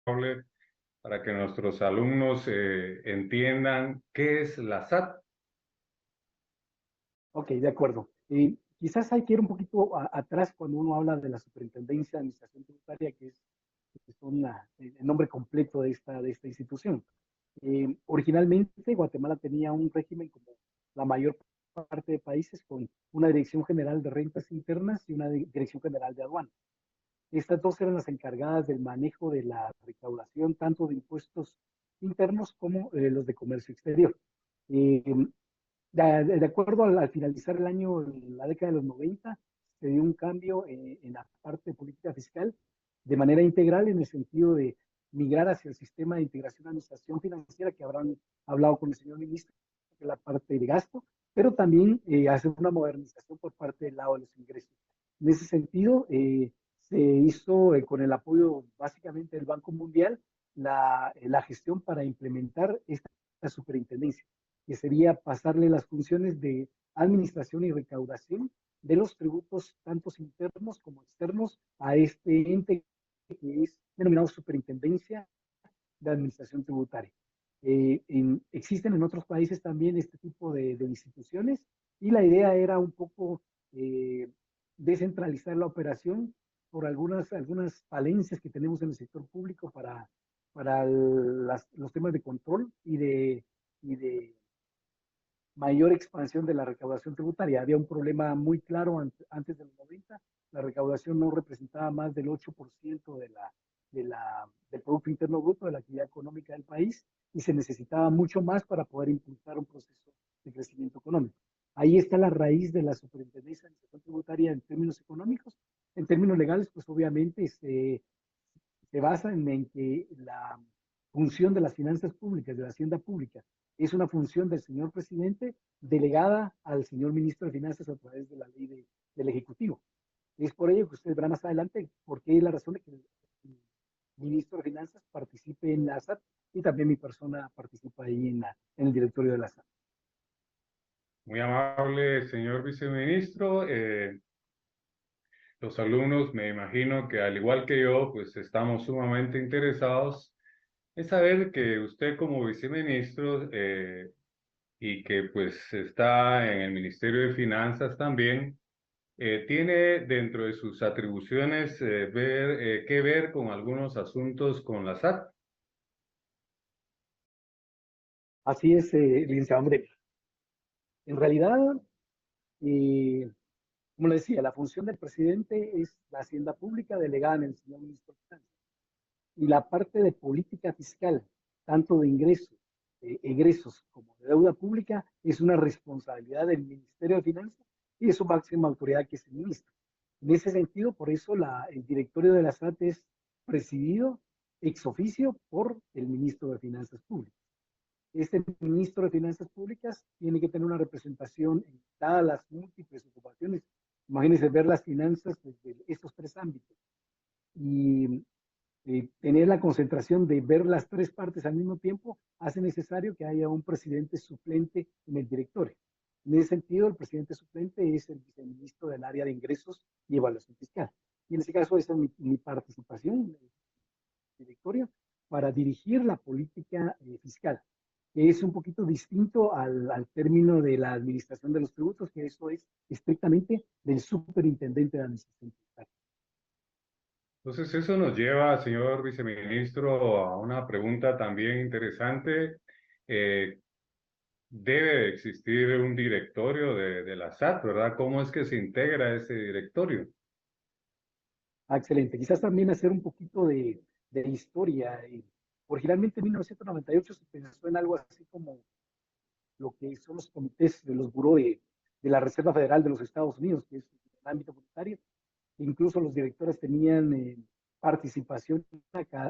para que nuestros alumnos entiendan qué es la SAT. Ok, de acuerdo. Quizás hay que ir un poquito atrás cuando uno habla de la Superintendencia de Administración Tributaria, que es el nombre completo de esta institución. Originalmente, Guatemala tenía un régimen como la mayor parte de países con una Dirección General de Rentas Internas y una Dirección General de Aduanas. Estas dos eran las encargadas del manejo de la recaudación tanto de impuestos internos como los de comercio exterior. Eh, de acuerdo al finalizar el año, la década de los 90, se dio un cambio en la parte de política fiscal de manera integral en el sentido de migrar hacia el sistema de integración de administración financiera que habrán hablado con el señor ministro, que es la parte de gasto, pero también hacer una modernización por parte del lado de los ingresos. En ese sentido, se hizo con el apoyo básicamente del Banco Mundial la gestión para implementar esta superintendencia, que sería pasarle las funciones de administración y recaudación de los tributos, tanto internos como externos, a este ente que es denominado Superintendencia de Administración Tributaria. Existen en otros países también este tipo de instituciones y la idea era un poco descentralizar la operación por algunas falencias que tenemos en el sector público para los temas de control y de mayor expansión de la recaudación tributaria. Había un problema muy claro antes de los 90, la recaudación no representaba más del 8% del Producto Interno Bruto, de la actividad económica del país, y se necesitaba mucho más para poder impulsar un proceso de crecimiento económico. Ahí está la raíz de la Superintendencia de Administración Tributaria en términos económicos. En términos legales, pues obviamente se basa en que la función de las finanzas públicas, de la hacienda pública, es una función del señor presidente delegada al señor ministro de Finanzas a través de la ley del Ejecutivo. Es por ello que ustedes verán más adelante por qué es la razón de que el ministro de Finanzas participe en la SAT y también mi persona participa ahí en el directorio de la SAT. Muy amable, señor viceministro. Los alumnos, me imagino que al igual que yo, pues estamos sumamente interesados en saber que usted como viceministro y que pues está en el Ministerio de Finanzas también, tiene dentro de sus atribuciones que ver con algunos asuntos con la SAT. Así es, licenciado André. En realidad, eh, como le decía, la función del presidente es la hacienda pública delegada en el señor ministro de Finanzas. Y la parte de política fiscal, tanto de ingresos, egresos como de deuda pública, es una responsabilidad del Ministerio de Finanzas y de su máxima autoridad, que es el ministro. En ese sentido, por eso el directorio de la SAT es presidido ex oficio por el ministro de Finanzas Públicas. Este ministro de Finanzas Públicas tiene que tener una representación en todas las múltiples ocupaciones. Imagínense ver las finanzas desde estos tres ámbitos. Y tener la concentración de ver las tres partes al mismo tiempo hace necesario que haya un presidente suplente en el directorio. En ese sentido, el presidente suplente es el viceministro del área de ingresos y evaluación fiscal. Y en este caso, esa es mi participación en el directorio para dirigir la política fiscal, que es un poquito distinto al término de la administración de los tributos, que eso es estrictamente del superintendente de administración tributaria. Entonces eso nos lleva, señor viceministro, a una pregunta también interesante. Eh, Debe existir un directorio de la SAT, ¿verdad? ¿Cómo es que se integra ese directorio? Ah, excelente. Quizás también hacer un poquito de historia. Originalmente en 1998 se pensó en algo así como lo que son los comités de los buró de la Reserva Federal de los Estados Unidos, que es el ámbito monetario. Incluso los directores tenían participación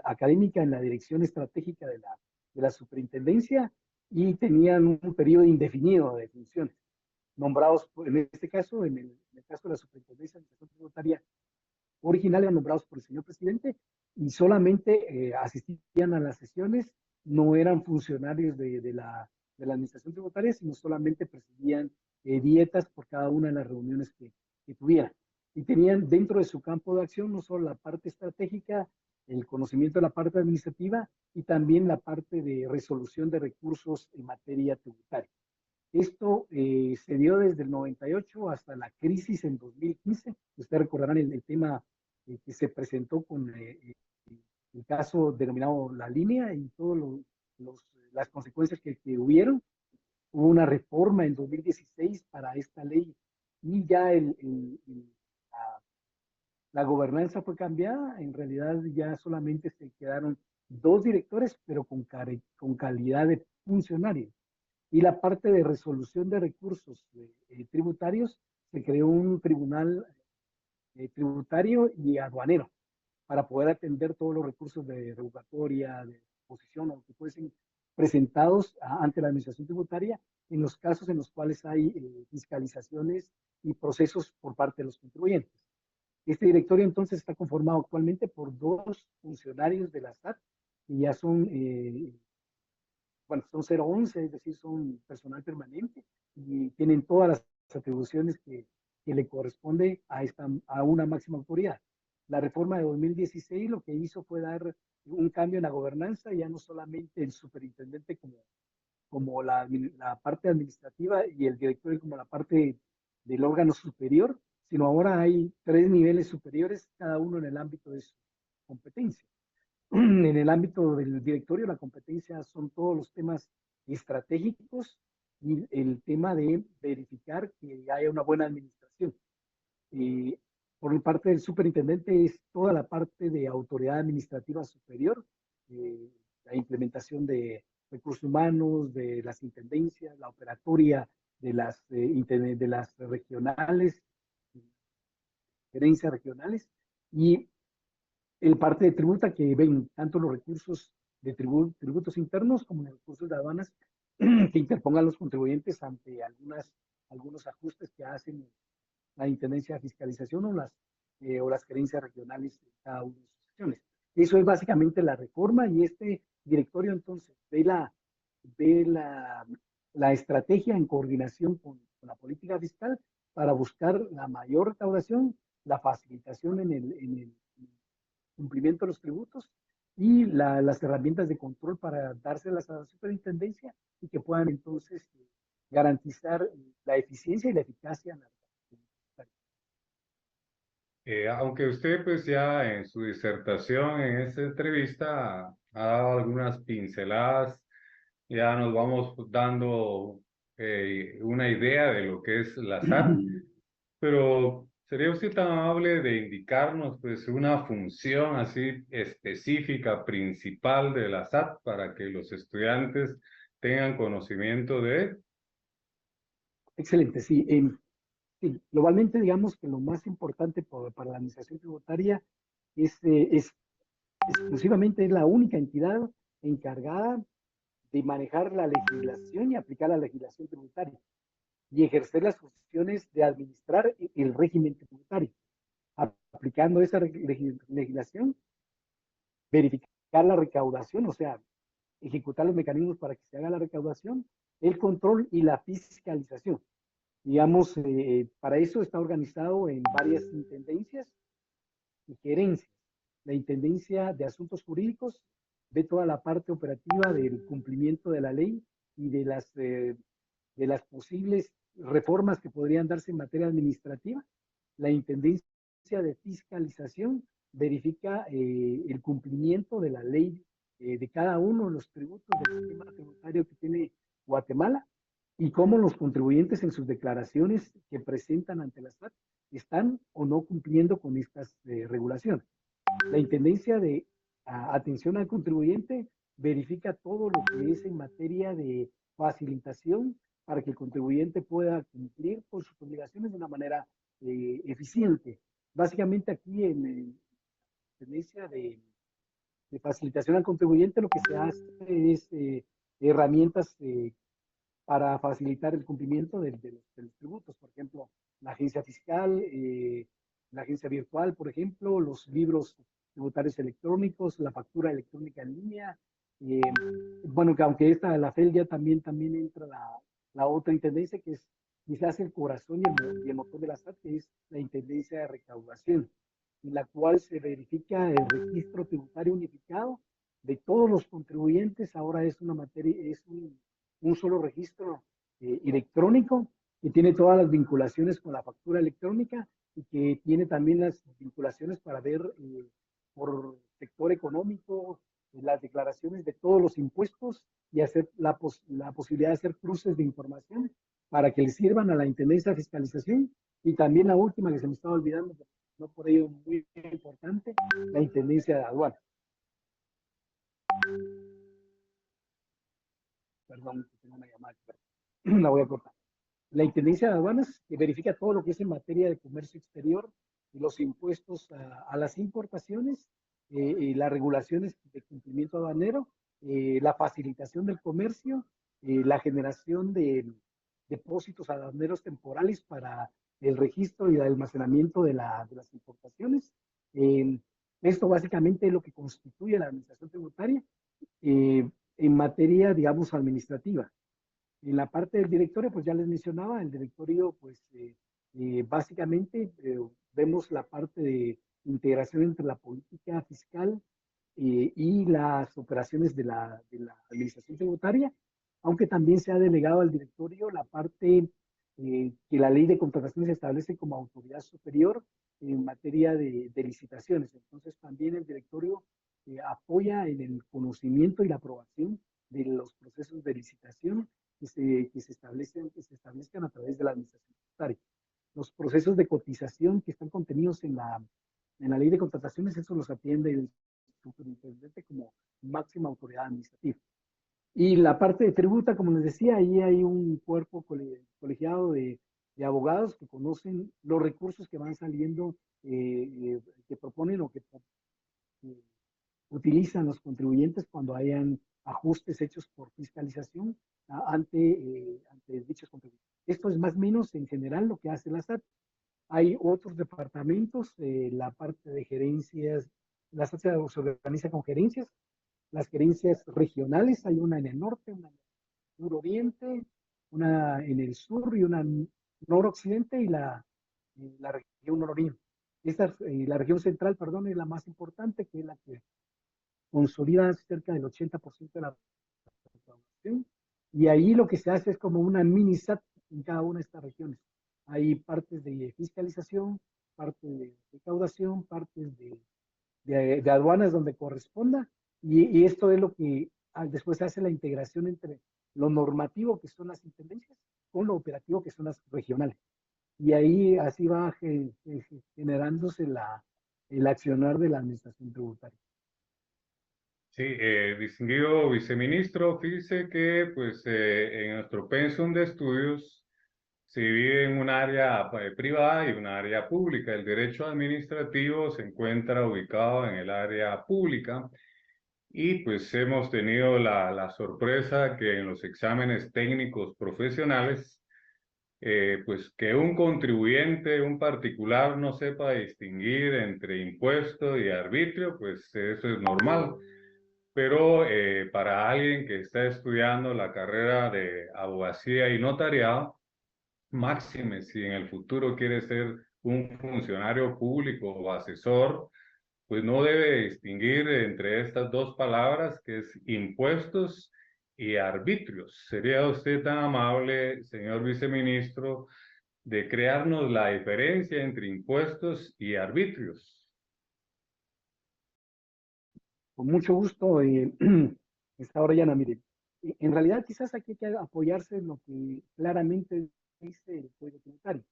académica en la dirección estratégica de la superintendencia y tenían un periodo indefinido de funciones, nombrados, en este caso, en el caso de la superintendencia de administración tributaria, original eran nombrados por el señor presidente y solamente asistían a las sesiones, no eran funcionarios de la administración tributaria, sino solamente presidían dietas por cada una de las reuniones que tuvieran. Y tenían dentro de su campo de acción no solo la parte estratégica el conocimiento de la parte administrativa y también la parte de resolución de recursos en materia tributaria. Esto se dio desde el 98 hasta la crisis en 2015. Ustedes recordarán el tema que se presentó con el caso denominado La Línea y todas las consecuencias que hubieron. Hubo una reforma en 2016 para esta ley y ya la gobernanza fue cambiada. En realidad ya solamente se quedaron dos directores, pero con calidad de funcionarios. Y la parte de resolución de recursos tributarios, se creó un tribunal tributario y aduanero para poder atender todos los recursos de revocatoria, de oposición o que fuesen presentados ante la administración tributaria en los casos en los cuales hay fiscalizaciones y procesos por parte de los contribuyentes. Este directorio entonces está conformado actualmente por dos funcionarios de la SAT que ya son, bueno, son 011, es decir, son personal permanente y tienen todas las atribuciones que le corresponde a una máxima autoridad. La reforma de 2016 lo que hizo fue dar un cambio en la gobernanza, ya no solamente el superintendente como la parte administrativa y el directorio como la parte del órgano superior, sino ahora hay tres niveles superiores, cada uno en el ámbito de su competencia. En el ámbito del directorio, la competencia son todos los temas estratégicos y el tema de verificar que haya una buena administración. Eh, por parte del superintendente es toda la parte de autoridad administrativa superior, la implementación de recursos humanos, de las intendencias, la operatoria de las regionales, gerencias regionales, y el parte de tributa que ven tanto los recursos de tributos internos como los recursos de aduanas que interpongan los contribuyentes ante algunos ajustes que hacen la Intendencia de Fiscalización o las gerencias regionales de cada una de sus secciones. Eso es básicamente la reforma y este directorio entonces ve la estrategia en coordinación con la política fiscal para buscar la mayor recaudación, la facilitación en el cumplimiento de los tributos y las herramientas de control para dárselas a la superintendencia y que puedan entonces garantizar la eficiencia y la eficacia en la. Aunque usted pues ya en su disertación, en esta entrevista, ha dado algunas pinceladas, ya nos vamos dando una idea de lo que es la SAT, pero ¿sería usted tan amable de indicarnos pues una función así específica, principal de la SAT para que los estudiantes tengan conocimiento de él? Excelente, sí. Sí, globalmente digamos que lo más importante para la administración tributaria es exclusivamente es la única entidad encargada de manejar la legislación y aplicar la legislación tributaria y ejercer las funciones de administrar el régimen tributario. Aplicando esa legislación, verificar la recaudación, o sea, ejecutar los mecanismos para que se haga la recaudación, el control y la fiscalización. Digamos, para eso está organizado en varias intendencias y gerencias. La Intendencia de Asuntos Jurídicos ve toda la parte operativa del cumplimiento de la ley y de las posibles reformas que podrían darse en materia administrativa. La Intendencia de Fiscalización verifica el cumplimiento de la ley de cada uno de los tributos del sistema tributario que tiene Guatemala y cómo los contribuyentes en sus declaraciones que presentan ante la SAT están o no cumpliendo con estas regulaciones. La Intendencia de Atención al Contribuyente verifica todo lo que es en materia de facilitación para que el contribuyente pueda cumplir con sus obligaciones de una manera eficiente. Básicamente aquí en la Intendencia de Facilitación al Contribuyente lo que se hace es herramientas para facilitar el cumplimiento de los tributos. Por ejemplo, la agencia fiscal, la agencia virtual, por ejemplo, los libros tributarios electrónicos, la factura electrónica en línea. Bueno, que aunque la FEL ya también entra la otra intendencia, que es quizás el corazón y el motor de la SAT, que es la intendencia de recaudación. en la cual se verifica el registro tributario unificado de todos los contribuyentes. Ahora es una materia, es un solo registro electrónico que tiene todas las vinculaciones con la factura electrónica y que tiene también las vinculaciones para ver por sector económico las declaraciones de todos los impuestos y hacer la posibilidad de hacer cruces de información para que le sirvan a la Intendencia de Fiscalización. Y también la última que se me estaba olvidando, no por ello muy importante, la Intendencia de Aduanas. Perdón, tengo una llamada, la voy a cortar. La Intendencia de Aduanas, que verifica todo lo que es en materia de comercio exterior y los impuestos a las importaciones, las regulaciones de cumplimiento aduanero, la facilitación del comercio, la generación de depósitos aduaneros temporales para el registro y el almacenamiento de las importaciones. Esto básicamente es lo que constituye la administración tributaria en materia, digamos, administrativa. En la parte del directorio, pues ya les mencionaba, el directorio, pues básicamente vemos la parte de integración entre la política fiscal y las operaciones de la administración tributaria, aunque también se ha delegado al directorio la parte que la ley de contrataciones establece como autoridad superior en materia de licitaciones. Entonces también el directorio apoya en el conocimiento y la aprobación de los procesos de licitación que se establezcan a través de la administración tributaria. Los procesos de cotización que están contenidos en la ley de contrataciones, eso los atiende el superintendente como máxima autoridad administrativa. Y la parte de tributa, como les decía, ahí hay un cuerpo colegiado de abogados que conocen los recursos que van saliendo, que proponen o que utilizan los contribuyentes cuando hayan ajustes hechos por fiscalización ante dichos contribuyentes. Esto es más o menos en general lo que hace la SAT. Hay otros departamentos, la parte de gerencias, la SAT se organiza con gerencias, las gerencias regionales, hay una en el norte, una en el suroriente, una en el sur y una en noroccidente y la región nororiente. La región central, perdón, es la más importante, que es la que consolida cerca del 80% de la recaudación. Y ahí lo que se hace es como una mini SAT en cada una de estas regiones. Hay partes de fiscalización, partes de recaudación, partes de aduanas donde corresponda, y esto es lo que después se hace la integración entre lo normativo, que son las intendencias, con lo operativo, que son las regionales. Y ahí así va generándose el accionar de la administración tributaria. Sí, distinguido viceministro, fíjese que pues en nuestro pensum de estudios se divide en un área privada y un área pública. El derecho administrativo se encuentra ubicado en el área pública y pues hemos tenido la sorpresa que en los exámenes técnicos profesionales, pues que un contribuyente, un particular no sepa distinguir entre impuesto y arbitrio, pues eso es normal. Pero para alguien que está estudiando la carrera de abogacía y notariado, máxime si en el futuro quiere ser un funcionario público o asesor, pues no debe distinguir entre estas dos palabras que es impuestos y arbitrios. ¿Sería usted tan amable, señor viceministro, de crearnos la diferencia entre impuestos y arbitrios? Con mucho gusto, esta hora ya no, mire. En realidad quizás aquí hay que apoyarse en lo que claramente dice el Código Tributario.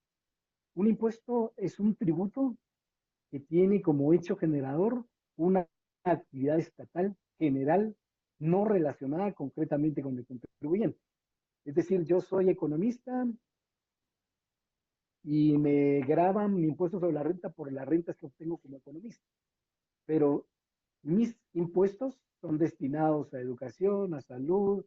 Un impuesto es un tributo que tiene como hecho generador una actividad estatal general no relacionada concretamente con el contribuyente. Es decir, yo soy economista y me graban mi impuesto sobre la renta por las rentas que obtengo como economista, pero mis impuestos son destinados a educación, a salud,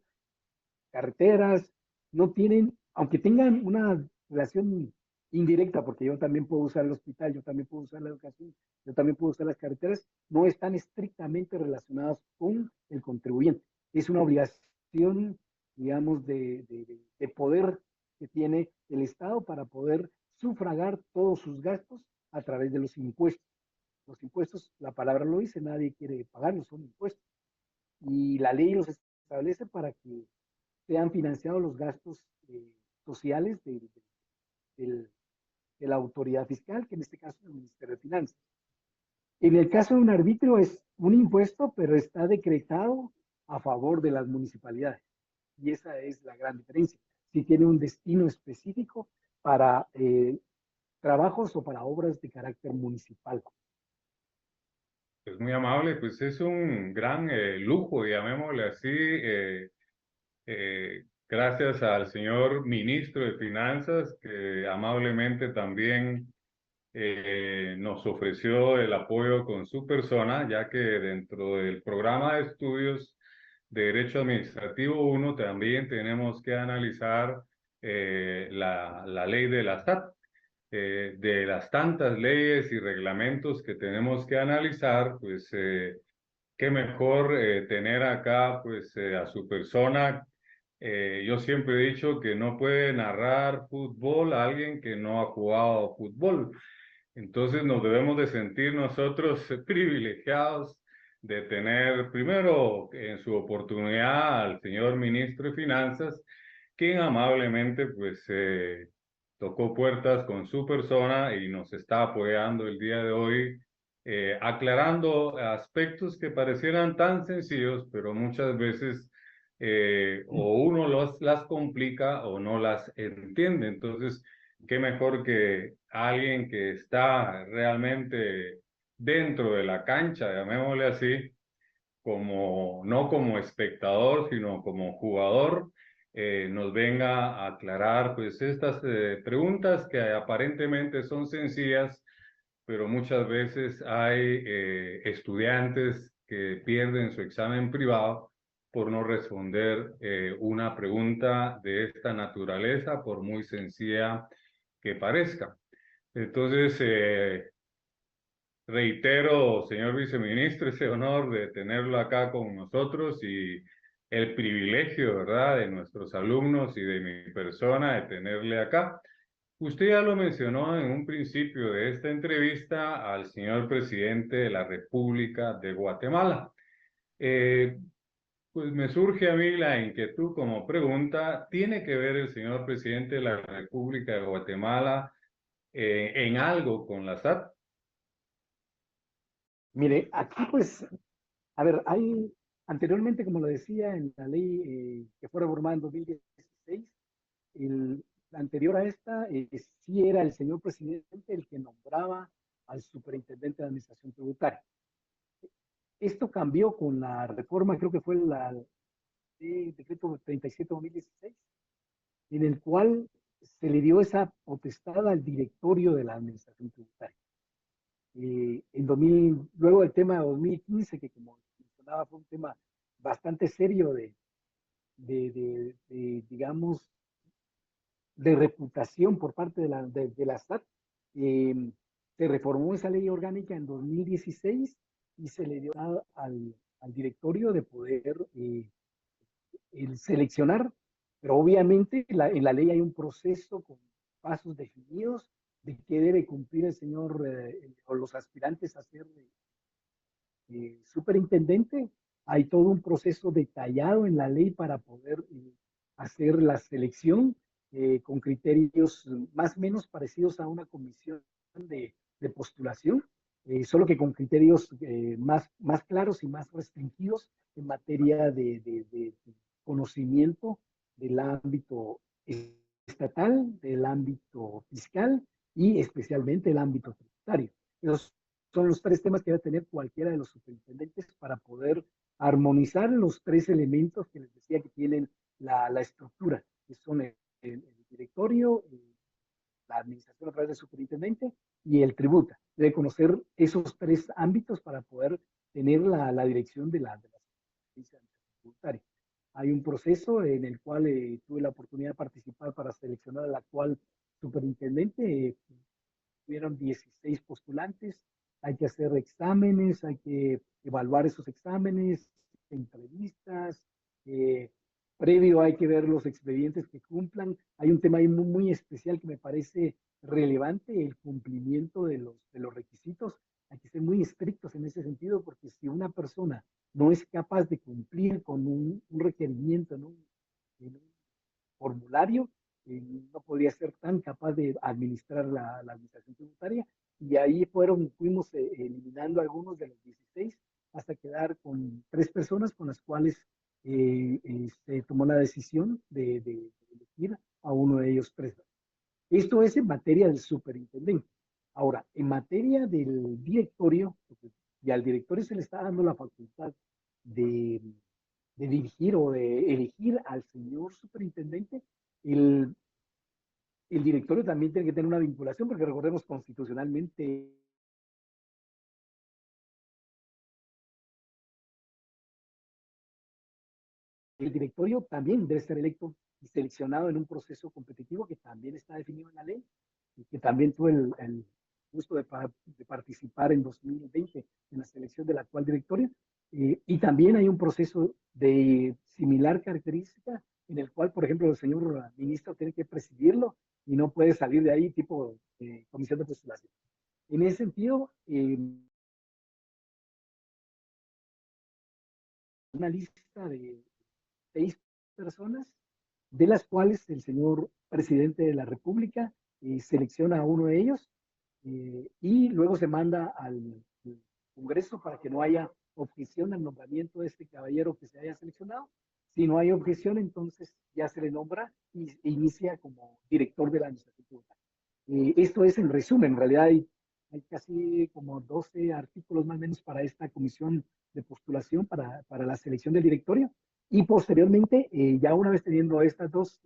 carreteras, no tienen, aunque tengan una relación indirecta, porque yo también puedo usar el hospital, yo también puedo usar la educación, yo también puedo usar las carreteras, no están estrictamente relacionados con el contribuyente. Es una obligación, digamos, de poder que tiene el Estado para poder sufragar todos sus gastos a través de los impuestos. palabra lo dice, nadie quiere pagarlos, son impuestos. Y la ley los establece para que sean financiados los gastos sociales del, de la autoridad fiscal, que en este caso es el Ministerio de Finanzas. En el caso de un arbitrio es un impuesto, pero está decretado a favor de las municipalidades. Y esa es la gran diferencia. Si tiene un destino específico para trabajos o para obras de carácter municipal. Es muy amable, pues es un gran lujo, llamémosle así, gracias al señor ministro de Finanzas, que amablemente también nos ofreció el apoyo con su persona, ya que dentro del programa de estudios de Derecho Administrativo 1 también tenemos que analizar la ley de la SAT. De las tantas leyes y reglamentos que tenemos que analizar, pues qué mejor tener acá pues a su persona. Yo siempre he dicho que no puede narrar fútbol a alguien que no ha jugado fútbol. Entonces nos debemos de sentir nosotros privilegiados de tener primero en su oportunidad al señor ministro de Finanzas, quien amablemente pues tocó puertas con su persona y nos está apoyando el día de hoy, aclarando aspectos que parecieran tan sencillos, pero muchas veces o uno las complica o no las entiende. Entonces, qué mejor que alguien que está realmente dentro de la cancha, llamémosle así, como, no como espectador, sino como jugador, nos venga a aclarar pues estas preguntas que aparentemente son sencillas, pero muchas veces hay estudiantes que pierden su examen privado por no responder una pregunta de esta naturaleza, por muy sencilla que parezca. Entonces, reitero, señor viceministro, ese honor de tenerlo acá con nosotros y el privilegio, ¿verdad?, de nuestros alumnos y de mi persona de tenerle acá. Usted ya lo mencionó en un principio de esta entrevista al señor presidente de la República de Guatemala. Eh, pues me surge a mí la inquietud como pregunta, ¿tiene que ver el señor presidente de la República de Guatemala en algo con la SAT? Mire, aquí pues, a ver, hay anteriormente, como lo decía, en la ley que fue reformada en 2016, el anterior a esta, sí era el señor presidente el que nombraba al superintendente de administración tributaria. Esto cambió con la reforma, creo que fue la decreto 37/2016, en el cual se le dio esa potestad al directorio de la administración tributaria. Luego del tema de 2015, que como mencionaba fue un tema bastante serio digamos, de reputación por parte de la SAT, se reformó esa ley orgánica en 2016 y se le dio al directorio de poder el seleccionar, pero obviamente en la ley hay un proceso con pasos definidos de qué debe cumplir el señor o los aspirantes a ser superintendente. Hay todo un proceso detallado en la ley para poder hacer la selección con criterios más o menos parecidos a una comisión de postulación, solo que con criterios más claros y más restringidos en materia de conocimiento del ámbito estatal, del ámbito fiscal y especialmente el ámbito tributario. Esos son los tres temas que debe tener cualquiera de los superintendentes para poder armonizar los tres elementos que les decía que tienen la estructura, que son el directorio, la administración a través del superintendente y el tributa. Debe conocer esos tres ámbitos para poder tener la dirección de la tributaria. Hay un proceso en el cual tuve la oportunidad de participar para seleccionar al actual superintendente. Tuvieron 16 postulantes, hay que hacer exámenes, hay que evaluar esos exámenes, entrevistas, previo hay que ver los expedientes que cumplan. Hay un tema ahí muy especial que me parece relevante, el cumplimiento de los requisitos. Hay que ser muy estrictos en ese sentido, porque si una persona no es capaz de cumplir con un requerimiento en un formulario, no podría ser tan capaz de administrar la administración tributaria. Y ahí fuimos eliminando algunos de los 16 hasta quedar con 3 personas con las cuales se tomó la decisión de elegir a uno de ellos 3. Esto es en materia del superintendente. Ahora, en materia del directorio, y al directorio se le está dando la facultad de, de dirigir o de elegir al señor superintendente, el, el directorio también tiene que tener una vinculación, porque recordemos constitucionalmente el directorio también debe ser electo y seleccionado en un proceso competitivo que también está definido en la ley y que también tuve el gusto de participar en 2020 en la selección del actual directorio. Y también hay un proceso de similar característica en el cual, por ejemplo, el señor ministro tiene que presidirlo y no puede salir de ahí tipo comisión de postulación. En ese sentido, una lista de 6 personas, de las cuales el señor presidente de la República selecciona a uno de ellos y luego se manda al Congreso para que no haya objeción al nombramiento de este caballero que se haya seleccionado. Si no hay objeción, entonces ya se le nombra y inicia como director de la administración tributaria. Esto es en resumen, en realidad hay casi como 12 artículos más o menos para esta comisión de postulación para la selección del directorio. Y posteriormente, ya una vez teniendo estas 2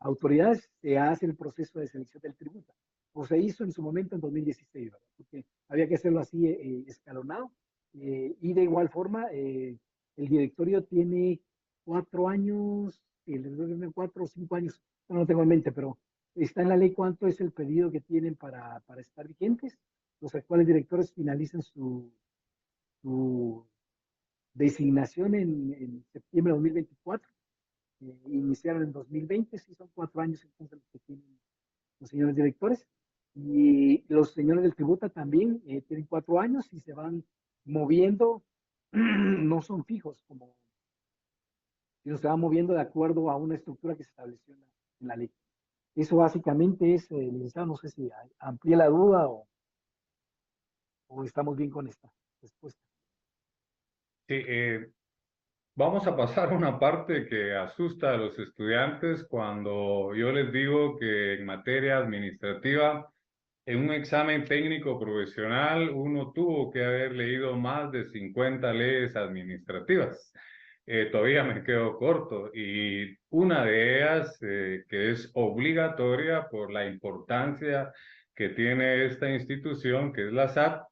autoridades, se hace el proceso de selección del tributo. O se hizo en su momento en 2016, ¿verdad? Porque había que hacerlo así escalonado. Y de igual forma, el directorio tiene 4 años, 4 o 5 años, no tengo en mente, pero está en la ley cuánto es el periodo que tienen para estar vigentes. Los actuales directores finalizan su designación en septiembre de 2024. Iniciaron en 2020, sí son 4 años entonces los que tienen los señores directores. Y los señores del tributa también tienen 4 años y se van moviendo, no son fijos, sino se van moviendo de acuerdo a una estructura que se estableció en la ley. Eso básicamente es, licenciado, no sé si amplía la duda o estamos bien con esta respuesta. Sí, vamos a pasar a una parte que asusta a los estudiantes cuando yo les digo que en materia administrativa, en un examen técnico profesional, uno tuvo que haber leído más de 50 leyes administrativas. Todavía me quedo corto y una de ellas que es obligatoria por la importancia que tiene esta institución, que es la SAT,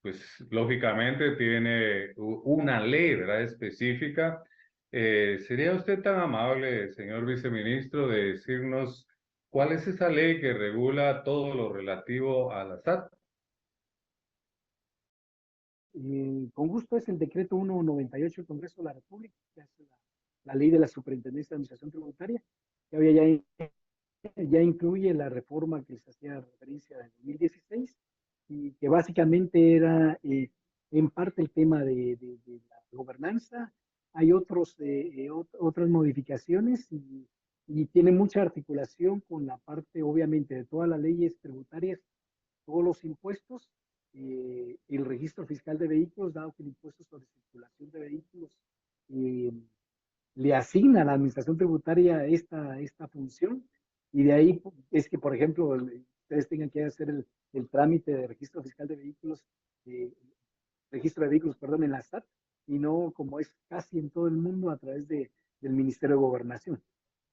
pues lógicamente tiene una ley, ¿verdad?, específica. ¿Sería usted tan amable, señor viceministro, de decirnos cuál es esa ley que regula todo lo relativo a la SAT? Con gusto es el decreto 198 del Congreso de la República, que es la ley de la Superintendencia de Administración Tributaria, que había ya incluye la reforma que se hacía referencia en 2016 y que básicamente era en parte el tema de la gobernanza. Hay otras modificaciones y tiene mucha articulación con la parte, obviamente, de todas las leyes tributarias, todos los impuestos, el registro fiscal de vehículos, dado que el impuesto sobre circulación de vehículos eh, le asigna a la administración tributaria esta función, y de ahí es que, por ejemplo, ustedes tengan que hacer el trámite de registro fiscal de vehículos, eh, registro de vehículos, perdón, en la SAT, y no como es casi en todo el mundo a través del Ministerio de Gobernación.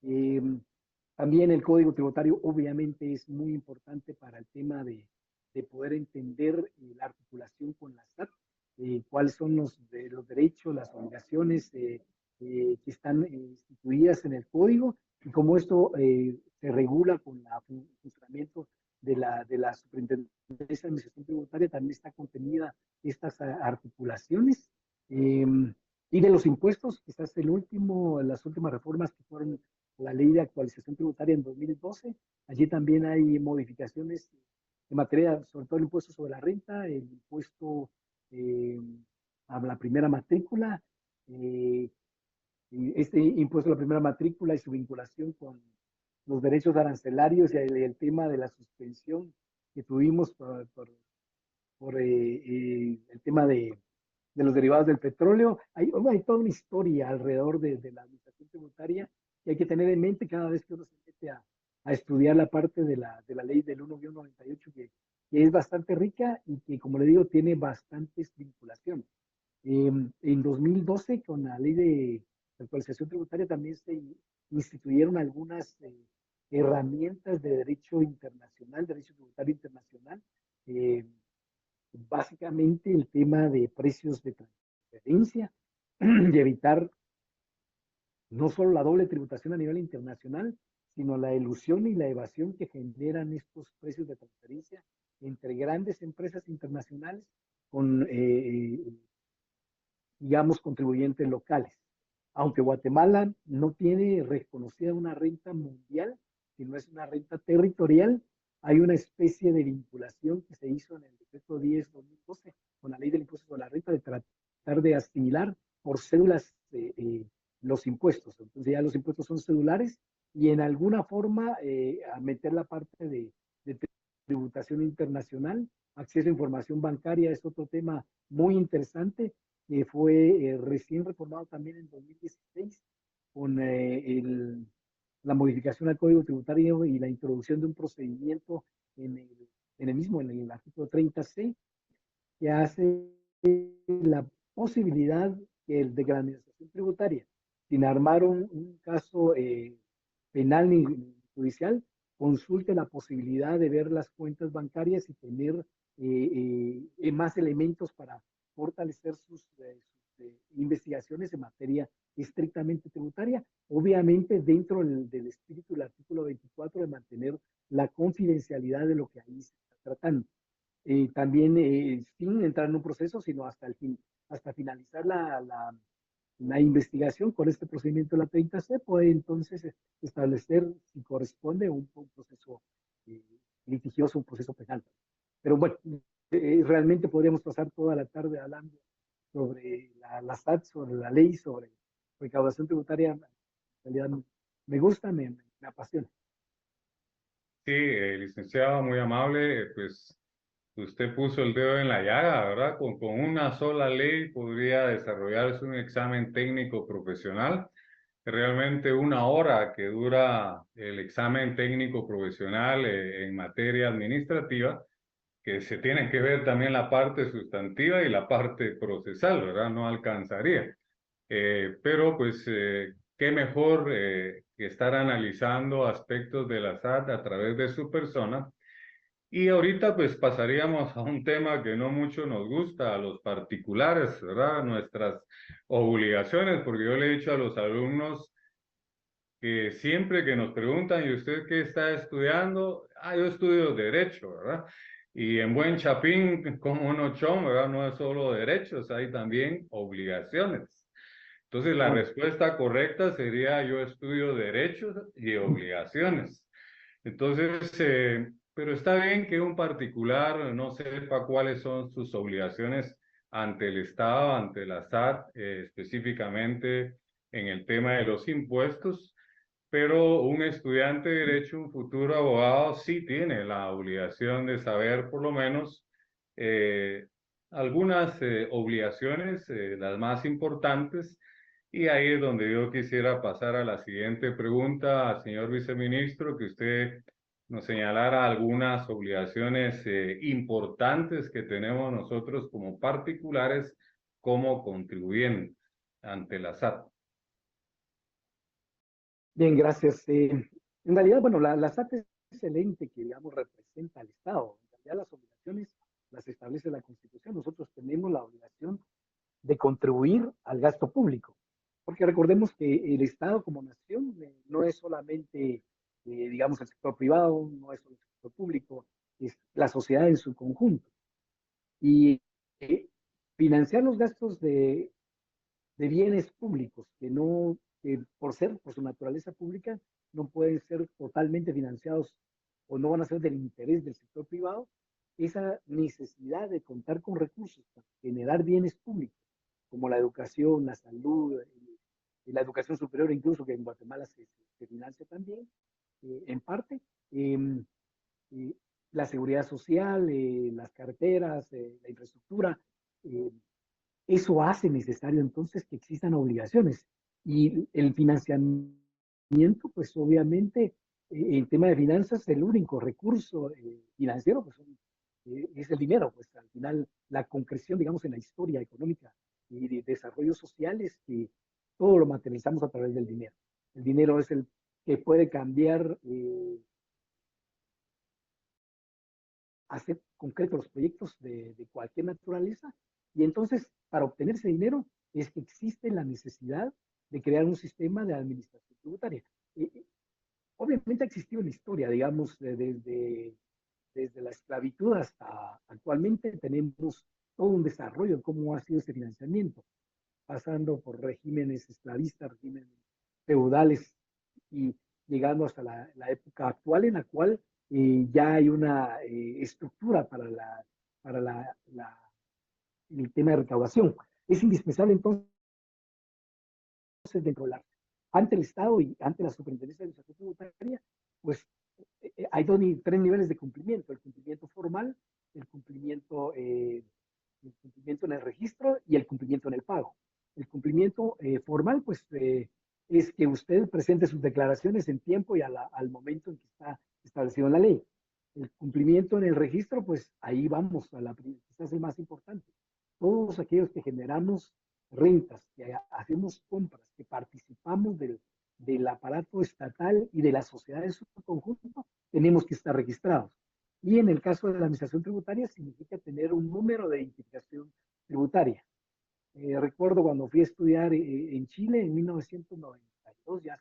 Eh, También el Código Tributario obviamente es muy importante para el tema de poder entender la articulación con la SAT, cuáles son los derechos, las obligaciones que están instituidas en el código y cómo esto se regula con el funcionamiento de la Superintendencia de Administración Tributaria, también está contenida estas articulaciones. Y de los impuestos, quizás las últimas reformas que fueron la ley de actualización tributaria en 2012, allí también hay modificaciones en materia, sobre todo el impuesto sobre la renta, el impuesto eh, a la primera matrícula, eh, y este impuesto a la primera matrícula y su vinculación con los derechos arancelarios y el tema de la suspensión que tuvimos por el tema de los derivados del petróleo. Hay toda una historia alrededor de la administración tributaria que hay que tener en mente cada vez que uno se mete a estudiar la parte de la ley del 1-98 que es bastante rica y que, como le digo, tiene bastantes vinculaciones. En 2012, con la ley de actualización tributaria, también se instituyeron algunas herramientas de derecho internacional, derecho tributario internacional, eh, básicamente el tema de precios de transferencia y evitar no solo la doble tributación a nivel internacional, sino la elusión y la evasión que generan estos precios de transferencia entre grandes empresas internacionales con, digamos, contribuyentes locales. Aunque Guatemala no tiene reconocida una renta mundial, sino es una renta territorial, hay una especie de vinculación que se hizo en el decreto 10-2012 con la ley del impuesto sobre la renta de tratar de asimilar por cédulas los impuestos. Entonces ya los impuestos son cedulares y en alguna forma a meter la parte de tributación internacional, acceso a información bancaria es otro tema muy interesante que fue recién reformado también en 2016 con la modificación al Código Tributario y la introducción de un procedimiento en el mismo, en el artículo 30C, que hace la posibilidad de que la administración tributaria, sin armar un caso penal ni judicial, consulte la posibilidad de ver las cuentas bancarias y tener más elementos para fortalecer sus investigaciones en materia estrictamente tributaria, obviamente dentro del espíritu del artículo 24 de mantener la confidencialidad de lo que ahí se está tratando. También sin entrar en un proceso, sino hasta el fin, hasta finalizar la investigación con este procedimiento de la 30C, puede entonces establecer si corresponde un proceso eh, litigioso, un proceso penal. Pero bueno, realmente podríamos pasar toda la tarde hablando sobre la SAT, sobre la ley, sobre recaudación tributaria. En realidad me gusta, me apasiona. Sí, licenciado, muy amable, pues usted puso el dedo en la llaga, ¿verdad? Con una sola ley podría desarrollarse un examen técnico profesional. Realmente una hora que dura el examen técnico profesional en materia administrativa, que se tiene que ver también la parte sustantiva y la parte procesal, ¿verdad? No alcanzaría. Pero pues, qué mejor que estar analizando aspectos de la SAT a través de su persona. Y ahorita pues pasaríamos a un tema que no mucho nos gusta a los particulares, ¿verdad? Nuestras obligaciones, porque yo le he dicho a los alumnos que siempre que nos preguntan, ¿y usted qué está estudiando? Ah, yo estudio derecho, ¿verdad? Y en buen chapín, como uno chom, ¿verdad? No es solo derechos, hay también obligaciones. Entonces la Claro. respuesta correcta sería yo estudio derechos y obligaciones. Entonces, pero está bien que un particular no sepa cuáles son sus obligaciones ante el Estado, ante la SAT, específicamente en el tema de los impuestos, pero un estudiante de derecho, un futuro abogado, sí tiene la obligación de saber por lo menos eh, algunas obligaciones, las más importantes, y ahí es donde yo quisiera pasar a la siguiente pregunta, señor viceministro, que usted nos señalara algunas obligaciones importantes que tenemos nosotros como particulares, como contribuyentes ante la SAT. Bien, gracias. En realidad, bueno, la SAT es el ente que, digamos, representa al Estado. En realidad, las obligaciones las establece la Constitución. Nosotros tenemos la obligación de contribuir al gasto público, porque recordemos que el Estado como nación no es solamente, digamos, el sector privado, no es solo el sector público, es la sociedad en su conjunto. Y eh, financiar los gastos de bienes públicos que no, que por su naturaleza pública, no pueden ser totalmente financiados o no van a ser del interés del sector privado, esa necesidad de contar con recursos para generar bienes públicos, como la educación, la salud, la educación superior, incluso que en Guatemala se financia también, en parte, eh, eh, la seguridad social, las carreteras, la infraestructura, eh, eso hace necesario entonces que existan obligaciones. Y el financiamiento, pues obviamente, en tema de finanzas, el único recurso financiero pues, es el dinero. Pues al final, la concreción, digamos, en la historia económica y de desarrollo social es que todo lo materializamos a través del dinero. El dinero es el que puede cambiar, hacer concretos los proyectos de cualquier naturaleza. Y entonces, para obtener ese dinero, es que existe la necesidad de crear un sistema de administración tributaria. Obviamente ha existido en la historia, digamos, desde la esclavitud hasta actualmente tenemos todo un desarrollo en cómo ha sido ese financiamiento, pasando por regímenes esclavistas, regímenes feudales y llegando hasta la época actual en la cual ya hay una estructura para el tema de recaudación. Es indispensable entonces dentro de ante el Estado y ante la Superintendencia de Administración Tributaria, pues hay tres niveles de cumplimiento: el cumplimiento formal, el cumplimiento, eh, el cumplimiento en el registro y el cumplimiento en el pago. El cumplimiento formal, pues es que usted presente sus declaraciones en tiempo y al momento en que está establecido en la ley. El cumplimiento en el registro, pues ahí vamos a quizás el más importante. Todos aquellos que generamos rentas, que hacemos compras, que participamos del aparato estatal y de la sociedad en su conjunto, tenemos que estar registrados. Y en el caso de la administración tributaria significa tener un número de identificación tributaria. Recuerdo cuando fui a estudiar en Chile en 1992, ya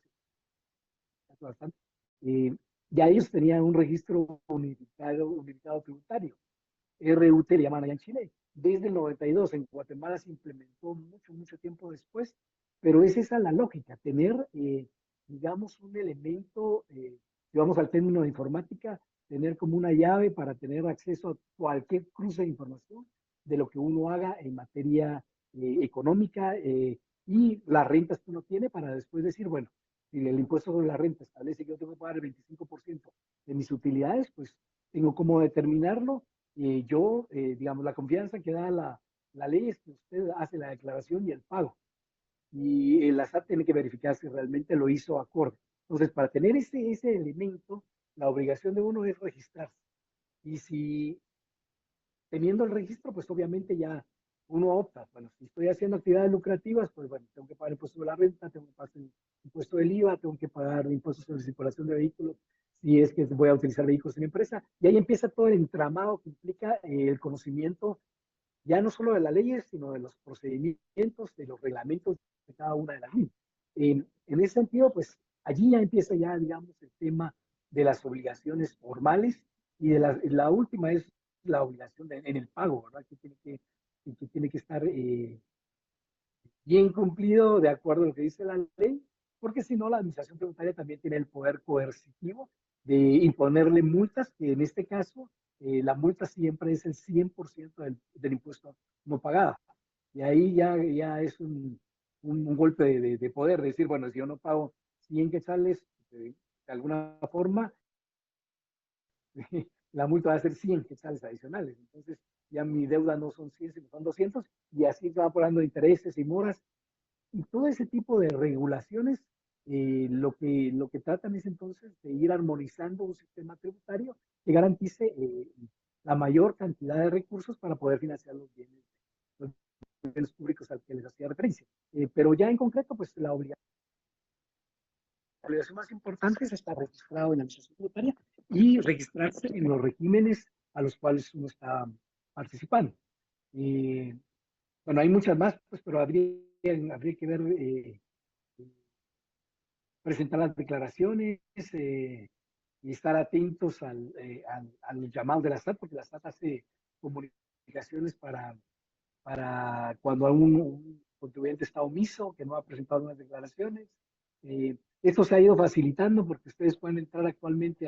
hace bastante, ya ellos tenían un registro unificado tributario. RUT le llaman allá en Chile, desde el 92. En Guatemala se implementó mucho tiempo después, pero es esa la lógica, tener, digamos, un elemento, si vamos al término de informática, tener como una llave para tener acceso a cualquier cruce de información de lo que uno haga en materia económica y las rentas que uno tiene para después decir, bueno, si el impuesto sobre la renta establece que yo tengo que pagar el 25% de mis utilidades, pues tengo cómo determinarlo. Yo, digamos, la confianza que da la ley es que usted hace la declaración y el pago. Y el SAT tiene que verificar si realmente lo hizo acorde. Entonces, para tener ese elemento, la obligación de uno es registrarse. Y si teniendo el registro, pues obviamente ya uno opta. Bueno, si estoy haciendo actividades lucrativas, pues bueno, tengo que pagar impuesto de la renta, tengo que pagar el impuesto del IVA, tengo que pagar impuestos sobre circulación de vehículos, si es que voy a utilizar vehículos en la empresa. Y ahí empieza todo el entramado que implica el conocimiento ya no solo de las leyes, sino de los procedimientos, de los reglamentos de cada una de las leyes. En ese sentido, pues allí ya empieza ya, digamos, el tema de las obligaciones formales y de la última es la obligación en el pago, ¿verdad? Que tiene que estar bien cumplido de acuerdo a lo que dice la ley, porque si no, la administración tributaria también tiene el poder coercitivo de imponerle multas, que en este caso la multa siempre es el 100% del impuesto no pagado. Y ahí ya es un golpe de poder, de decir, bueno, si yo no pago 100 quetzales, de alguna forma, la multa va a ser 100 quetzales adicionales. Entonces, ya mi deuda no son 100, sino son 200, y así va pagando intereses y moras y todo ese tipo de regulaciones, lo que tratan es entonces de ir armonizando un sistema tributario que garantice la mayor cantidad de recursos para poder financiar los bienes públicos al que les hacía referencia. Pero ya en concreto, pues la obligación más importante es estar registrado en la administración tributaria y registrarse en los regímenes a los cuales uno está participando. Eh, bueno, hay muchas más, pues, pero habría que ver presentar las declaraciones y estar atentos a los llamados de la SAT, porque la SAT hace comunicaciones para cuando un contribuyente está omiso, que no ha presentado unas declaraciones. Esto se ha ido facilitando porque ustedes pueden entrar actualmente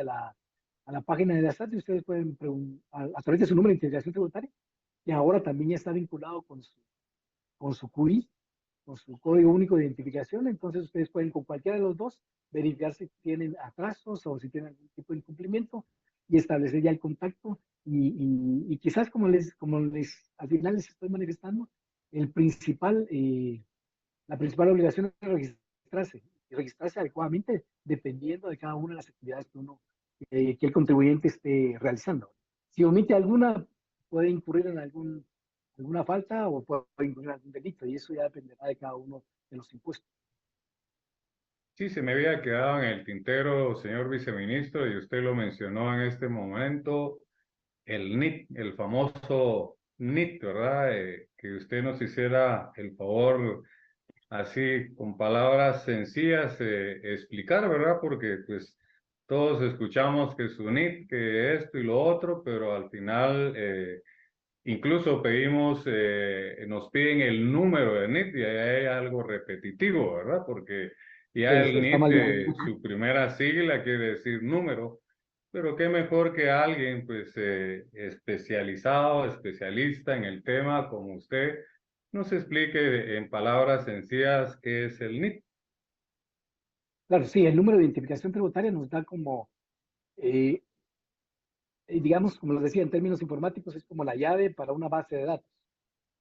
a la página de la SAT y ustedes pueden a través de su número de integración tributaria, que ahora también ya está vinculado con su CUI, con su código único de identificación. Entonces ustedes pueden con cualquiera de los dos verificar si tienen atrasos o si tienen algún tipo de incumplimiento y establecer ya el contacto. Y quizás como les al final les estoy manifestando, el principal, la principal obligación es registrarse, y registrarse adecuadamente dependiendo de cada una de las actividades que el contribuyente esté realizando. Si omite alguna, puede incurrir en alguna falta o puede incurrir en algún delito, y eso ya dependerá de cada uno de los impuestos. Sí, se me había quedado en el tintero, señor viceministro, y usted lo mencionó en este momento, el NIT, el famoso NIT, ¿verdad? Que usted nos hiciera el favor, así con palabras sencillas, explicar, ¿verdad? Porque pues todos escuchamos que su NIT, que esto y lo otro, pero al final incluso nos piden el número de NIT y ahí hay algo repetitivo, ¿verdad? Porque ya el Está NIT, mal dicho. su primera sigla quiere decir número, pero qué mejor que alguien pues especializado, especialista en el tema como usted, nos explique en palabras sencillas qué es el NIT. Claro, sí, el número de identificación tributaria nos da eh, digamos, como les decía, en términos informáticos, es como la llave para una base de datos.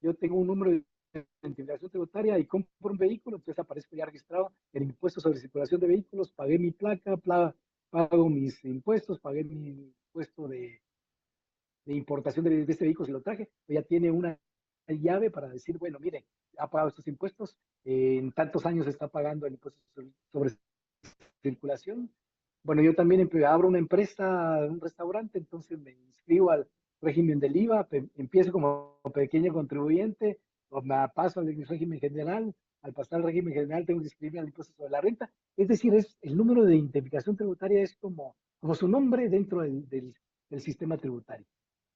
Yo tengo un número de identificación tributaria y compro un vehículo, entonces aparezco ya registrado en impuestos sobre circulación de vehículos, pagué mi placa, pago mis impuestos, pagué mi impuesto de importación de este vehículo si lo traje, pues ya tiene una llave para decir, bueno, mire, ha pagado estos impuestos, en tantos años está pagando el impuesto sobre circulación. Bueno, yo también abro una empresa, un restaurante, entonces me inscribo al régimen del IVA, empiezo como pequeño contribuyente, o me paso al régimen general, al pasar al régimen general tengo que inscribirme al impuesto sobre la renta. Es decir, el número de identificación tributaria es como su nombre dentro del sistema tributario.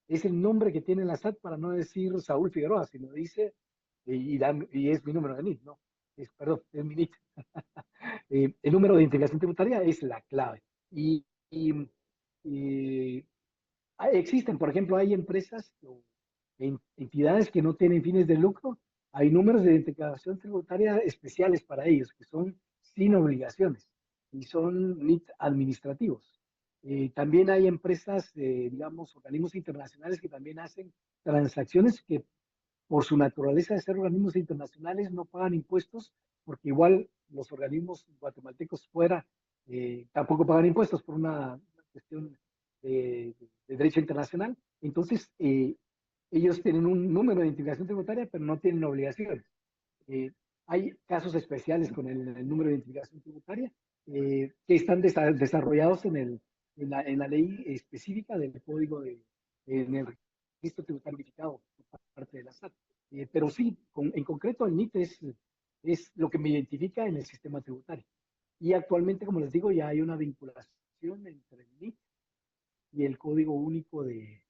Es el nombre que tiene la SAT para no decir Saúl Figueroa, sino dice, y es mi número de NIT, ¿no? Perdón, es mi NIT. El número de integración tributaria es la clave. Y, y, y existen, por ejemplo, hay empresas o entidades que no tienen fines de lucro. Hay números de identificación tributaria especiales para ellos, que son sin obligaciones y son NIT administrativos. También hay empresas, digamos, organismos internacionales que también hacen transacciones que por su naturaleza de ser organismos internacionales, no pagan impuestos, porque igual los organismos guatemaltecos fuera tampoco pagan impuestos por una cuestión de derecho internacional. Entonces, ellos tienen un número de identificación tributaria, pero no tienen obligaciones. Eh, Hay casos especiales con el número de identificación tributaria que están desarrollados en la ley específica del código en el registro tributario unificado por parte de la SAT. Pero sí, en concreto el NIT es lo que me identifica en el sistema tributario. Y actualmente, como les digo, ya hay una vinculación entre el NIT y el código único de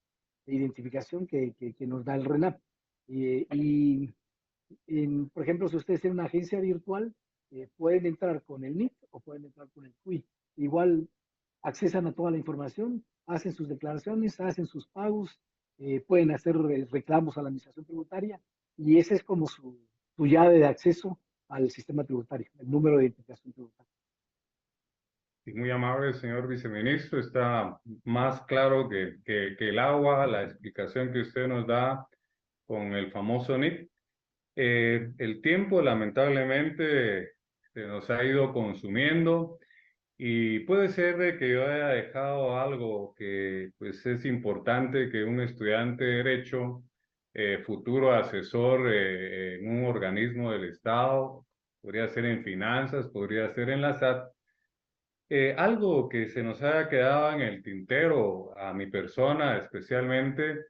identificación que nos da el RENAP. Y por ejemplo, si ustedes tienen una agencia virtual, pueden entrar con el NIT o pueden entrar con el CUI. Igual accesan a toda la información, hacen sus declaraciones, hacen sus pagos, pueden hacer reclamos a la administración tributaria y esa es como su llave de acceso al sistema tributario, el número de identificación tributaria. Y muy amable, señor viceministro, está más claro que el agua, la explicación que usted nos da con el famoso NIT. El tiempo lamentablemente se nos ha ido consumiendo y puede ser de que yo haya dejado algo que pues es importante que un estudiante de derecho, futuro asesor en un organismo del Estado, podría ser en finanzas, podría ser en la SAT, algo que se nos haya quedado en el tintero a mi persona especialmente,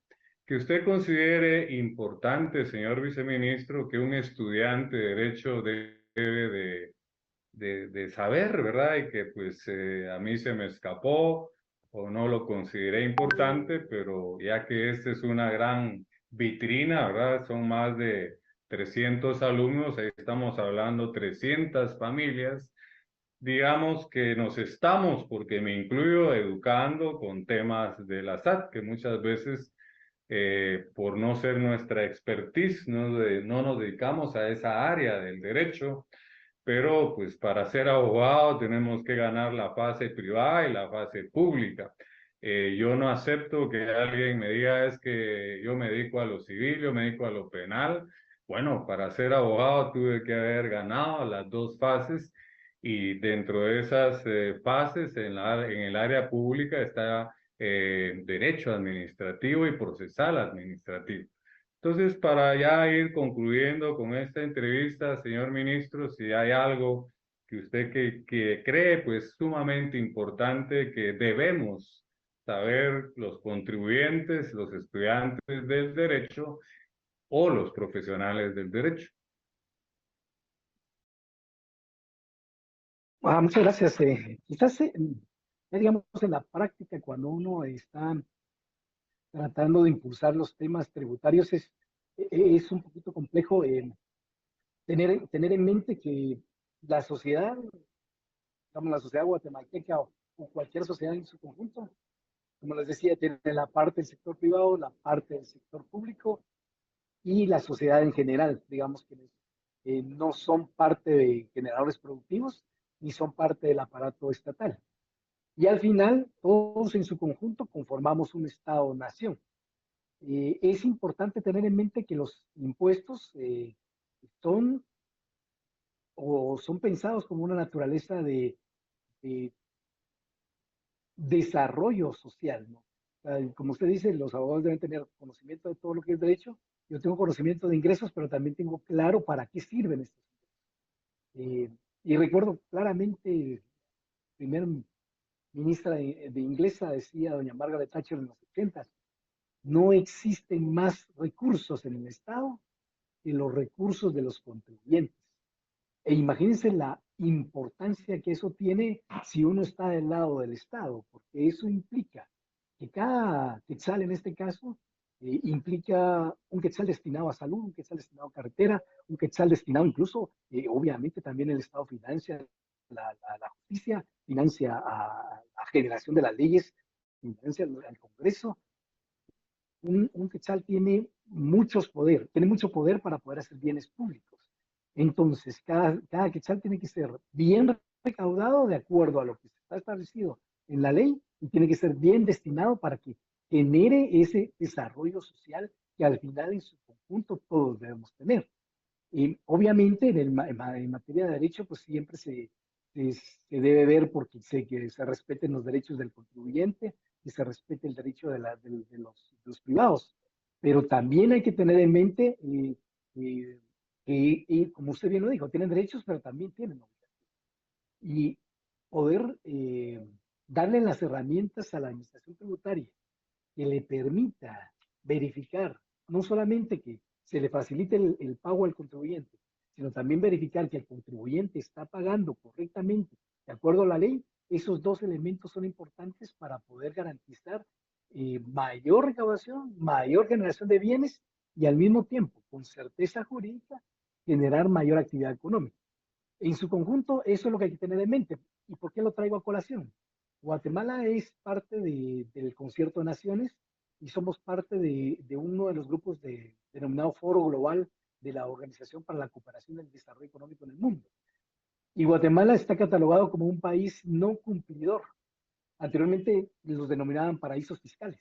que usted considere importante, señor viceministro, que un estudiante de derecho debe de saber, ¿verdad? Y que pues a mí se me escapó o no lo consideré importante, pero ya que esta es una gran vitrina, ¿verdad? Son más de 300 alumnos, ahí estamos hablando 300 familias digamos que nos estamos, porque me incluyo, educando con temas de la SAT, que muchas veces, por no ser nuestra expertise, no nos dedicamos a esa área del derecho, pero pues para ser abogado tenemos que ganar la fase privada y la fase pública. Yo no acepto que alguien me diga es que yo me dedico a lo civil, yo me dedico a lo penal. Bueno, para ser abogado tuve que haber ganado las dos fases y dentro de esas fases en el área pública está derecho administrativo y procesal administrativo. Entonces, para ya ir concluyendo con esta entrevista, señor ministro, si hay algo que usted que cree pues sumamente importante que debemos saber los contribuyentes, los estudiantes del derecho o los profesionales del derecho. Muchas gracias. Quizás, ya digamos, en la práctica, cuando uno está tratando de impulsar los temas tributarios, es un poquito complejo tener en mente que la sociedad, digamos, la sociedad guatemalteca o cualquier sociedad en su conjunto, como les decía, tiene la parte del sector privado, la parte del sector público y la sociedad en general, digamos, que no son parte de generadores productivos ni son parte del aparato estatal. Y al final, todos en su conjunto conformamos un Estado-nación. Es importante tener en mente que los impuestos son son pensados como una naturaleza de desarrollo social, ¿no? Como usted dice, los abogados deben tener conocimiento de todo lo que es derecho. Yo tengo conocimiento de ingresos, pero también tengo claro para qué sirven estos. Y recuerdo claramente, primer ministra de inglesa decía doña Margaret Thatcher en los 80, no existen más recursos en el Estado que los recursos de los contribuyentes. E imagínense la importancia que eso tiene si uno está del lado del Estado, porque eso implica que cada quetzal en este caso implica un quetzal destinado a salud, un quetzal destinado a carretera, un quetzal destinado incluso, obviamente también el Estado financia la justicia, financia a generación de las leyes, financia al Congreso. Un quetzal tiene mucho poder para poder hacer bienes públicos. Entonces, cada quetzal tiene que ser bien recaudado de acuerdo a lo que está establecido en la ley y tiene que ser bien destinado para que genere ese desarrollo social que al final en su conjunto todos debemos tener. Y obviamente en materia de derecho, pues siempre se debe ver porque que se respeten los derechos del contribuyente y se respete el derecho de los privados. Pero también hay que tener en mente que, como usted bien lo dijo, tienen derechos, pero también tienen obligaciones. Y poder darle las herramientas a la administración tributaria que le permita verificar no solamente que se le facilite el pago al contribuyente, sino también verificar que el contribuyente está pagando correctamente de acuerdo a la ley. Esos dos elementos son importantes para poder garantizar mayor recaudación, mayor generación de bienes y al mismo tiempo, con certeza jurídica, generar mayor actividad económica. En su conjunto, eso es lo que hay que tener en mente. ¿Y por qué lo traigo a colación? Guatemala es parte del Concierto de Naciones y somos parte de uno de los grupos denominado Foro Global de la Organización para la Cooperación y el Desarrollo Económico en el Mundo. Y Guatemala está catalogado como un país no cumplidor. Anteriormente los denominaban paraísos fiscales.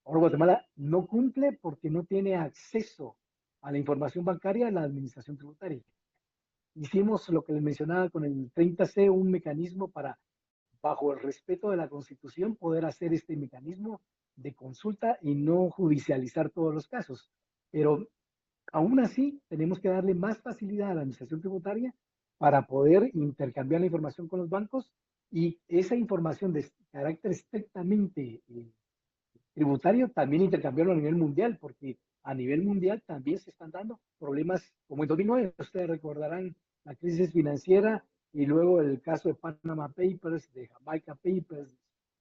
Ahora Guatemala no cumple porque no tiene acceso a la información bancaria de la administración tributaria. Hicimos lo que les mencionaba con el 30C, un mecanismo para, bajo el respeto de la Constitución, poder hacer este mecanismo de consulta y no judicializar todos los casos. Pero aún así, tenemos que darle más facilidad a la administración tributaria para poder intercambiar la información con los bancos y esa información de carácter estrictamente tributario también intercambiarlo a nivel mundial, porque a nivel mundial también se están dando problemas como en 2009, ustedes recordarán la crisis financiera y luego el caso de Panama Papers, de Jamaica Papers,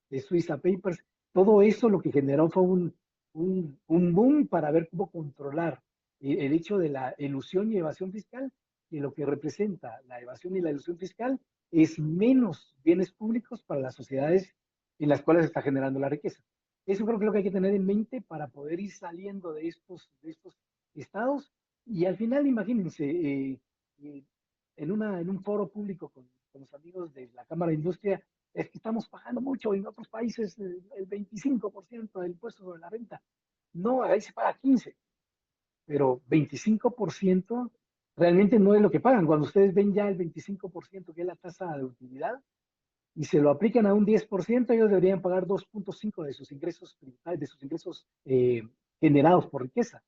de Suiza Papers, todo eso lo que generó fue un boom para ver cómo controlar el hecho de la ilusión y evasión fiscal que lo que representa la evasión y la ilusión fiscal es menos bienes públicos para las sociedades en las cuales se está generando la riqueza. Eso creo que es lo que hay que tener en mente para poder ir saliendo de estos estados. Y al final, imagínense, eh, en un foro público con los amigos de la Cámara de Industria, es que estamos pagando mucho en otros países el 25% del impuesto sobre la renta. No, ahí se paga 15%, pero 25% realmente no es lo que pagan. Cuando ustedes ven ya el 25%, que es la tasa de utilidad, y se lo aplican a un 10%, ellos deberían pagar 2.5 de sus ingresos tributarios, de sus ingresos generados por riqueza.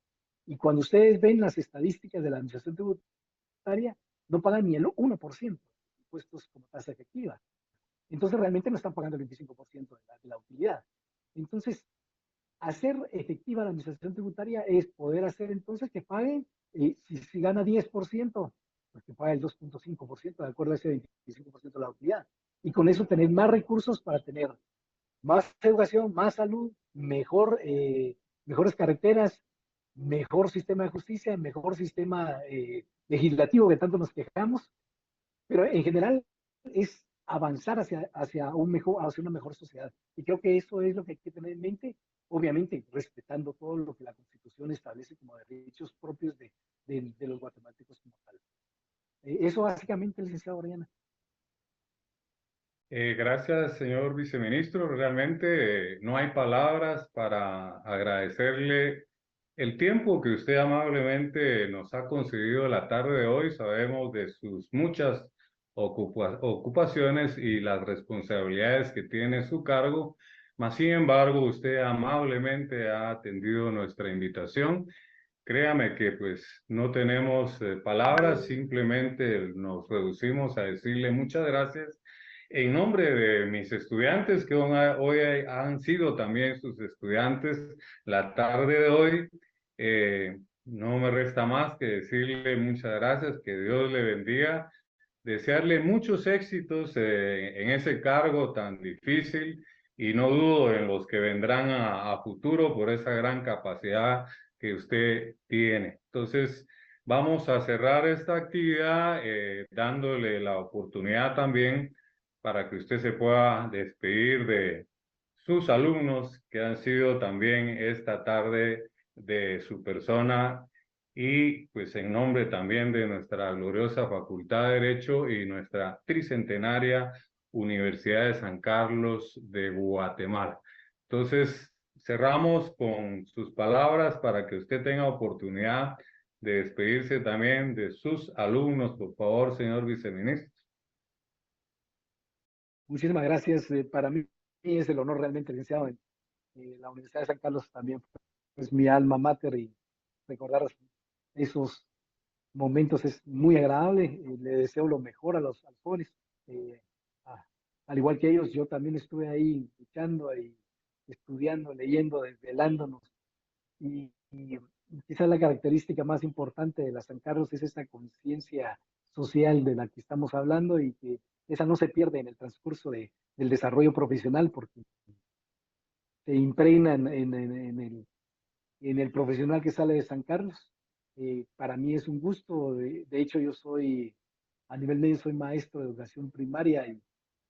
Y cuando ustedes ven las estadísticas de la administración tributaria, no pagan ni el 1% de impuestos como tasa efectiva. Entonces realmente no están pagando el 25% de la utilidad. Entonces, hacer efectiva la administración tributaria es poder hacer entonces que paguen, si gana 10%, pues que pague el 2.5% de acuerdo a ese 25% de la utilidad. Y con eso tener más recursos para tener más educación, más salud, mejores carreteras, mejor sistema de justicia, mejor sistema legislativo que tanto nos quejamos, pero en general es avanzar hacia una mejor sociedad. Y creo que eso es lo que hay que tener en mente, obviamente respetando todo lo que la Constitución establece como derechos propios de los guatemaltecos como tal. Eso básicamente, licenciado Oriana. Gracias, señor viceministro. Realmente no hay palabras para agradecerle el tiempo que usted amablemente nos ha concedido la tarde de hoy. Sabemos de sus muchas ocupaciones y las responsabilidades que tiene a su cargo, mas sin embargo usted amablemente ha atendido nuestra invitación. Créame que pues no tenemos palabras, simplemente nos reducimos a decirle muchas gracias en nombre de mis estudiantes que hoy han sido también sus estudiantes la tarde de hoy. No me resta más que decirle muchas gracias, que Dios le bendiga, desearle muchos éxitos en ese cargo tan difícil y no dudo en los que vendrán a futuro por esa gran capacidad que usted tiene. Entonces, vamos a cerrar esta actividad dándole la oportunidad también para que usted se pueda despedir de sus alumnos que han sido también esta tarde de su persona y pues en nombre también de nuestra gloriosa Facultad de Derecho y nuestra tricentenaria Universidad de San Carlos de Guatemala. Entonces, cerramos con sus palabras para que usted tenga oportunidad de despedirse también de sus alumnos, por favor, señor viceministro. Muchísimas gracias. Para mí es el honor realmente, licenciado. La Universidad de San Carlos también es mi alma mater y recordar esos momentos es muy agradable. Le deseo lo mejor a los jóvenes. Eh, a- Al igual que ellos, yo también estuve ahí luchando y estudiando, leyendo, desvelándonos. Y quizás la característica más importante de la San Carlos es esa conciencia social de la que estamos hablando y que esa no se pierde en el transcurso del desarrollo profesional porque se impregna en el profesional que sale de San Carlos. Para mí es un gusto, de hecho yo soy, a nivel medio soy maestro de educación primaria y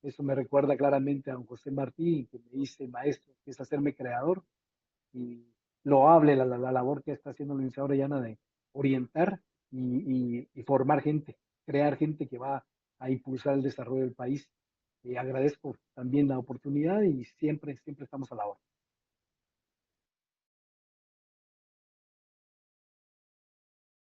eso me recuerda claramente a don José Martí, que me dice maestro, que es hacerme creador y loable la labor que está haciendo la Universidad Orellana de orientar y formar gente, crear gente que va a impulsar el desarrollo del país. Agradezco también la oportunidad y siempre, siempre estamos a la hora.